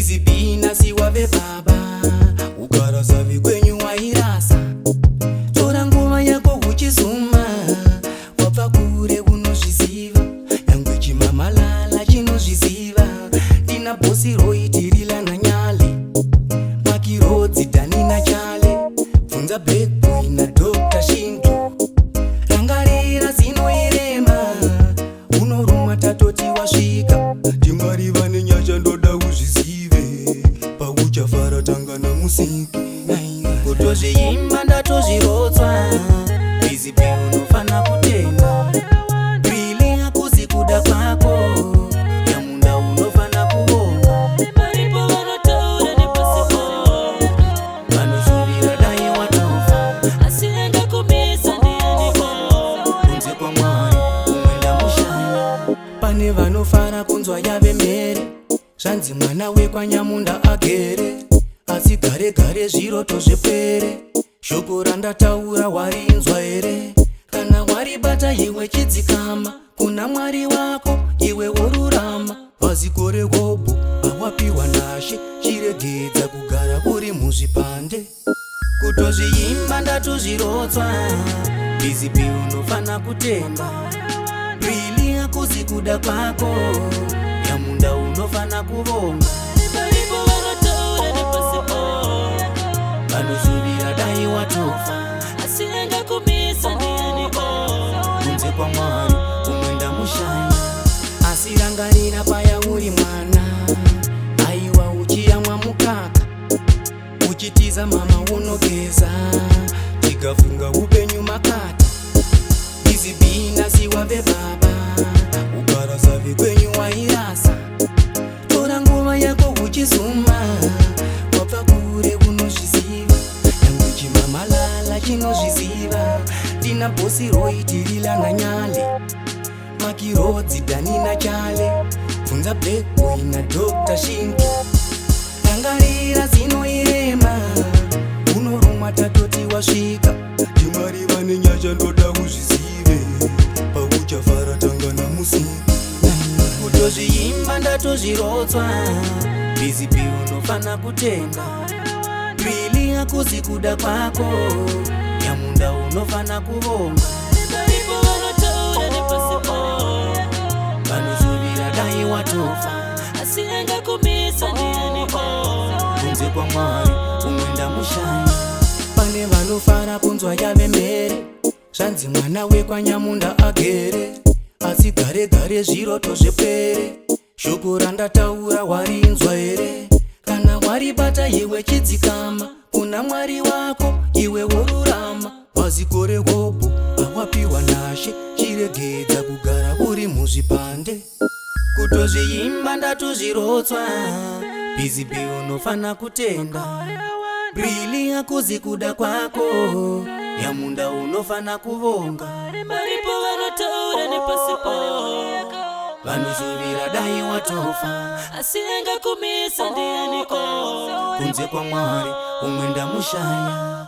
Bizibina siwave baba, ugara savi kwenyu wairasa. Tora nguva yako uchizuma, wabva kure unozviziva. Nyangwe chimamalala chinozviziva. Tina bosi roitirila na nyale, makirodzi Dani na Chale. Bvunza Black Boy na Dr. Shinto, rangarira zinoirema. Unoruma tatoti wasvika, Timwari vane nyasha ndoda uzvizive. Pauchafara tanga namusiki, kutozviimba ndatozvirotswa. Busy Bee unofana kutenda, really hakuzi kuda kwako. Nyamunda unofana kuvonga, vanozvuvira dai watofa. Kunze kwaMwari umwe ndamushaya. Pane vanofara kunzwa yave mhere, zvanzi mwana wekwanyamunda agere. Asi gare gare zviroto zvepere, shoko randataura warinzwa here? Kana waribata iwe chidzikama, kuna Mwari wako iwe worurama. Paziko rehobho pawapiwa nashe, chiregedza kugara uri muzvipande. Kutozviimba ndatozvirotswa, Busy Bee unofana kutenda, really hakuzi kuda kwako. Nyamunda unofana kuvonga, vanozvuvira dai watofa. Kunze kwaMwari umwe ndamushaya. Asi rangarira paya uri mwana, aiwa uchiyamwa mukaka, uchitiza mama unogeza, tikafunga upenyu makata. Busy Bee nasiwave baba, ugara savi kwenyu wairasa. Tora nguva yako uchizuma, wabva kure unozviziva. Nyangwe chimamalala chinozviziva. Tina bosi roitirila na nyale, makirodzi Dani na Chale. Bvunza Black Boy na Dr. Shinto, rangarira zinoirema. Unoruma tatoti wasvika, Timwari vane nyasha ndoda uzvizive. Pauchafara tanga namusiki, kutozviimba ndatozvirotswa. Busy Bee unofana kutenda, really hakuzi kuda kwako. Nyamunda unofana kuvonga, vanozvuvira dai watofa. Kunze kwaMwari umwe ndamushaya. Pane vanofara kunzwa yave mhere, zvanzi mwana wekwanyamunda agere. Asi gare gare zviroto zvepere, shoko randataura warinzwa here? Kana waribata iwe chidzikama, kuna Mwari wako iwe worurama. Paziko rehobho pawapiwa nashe, chiregedza kugara uri muzvipande. Kutozviimba ndatozvirotswa, Busy Bee unofana kutenda, really hakuzi kuda kwako. Nyamunda unofana kuvonga, vanozvuvira dai watofa. Kunze kwaMwari umwe ndamushaya.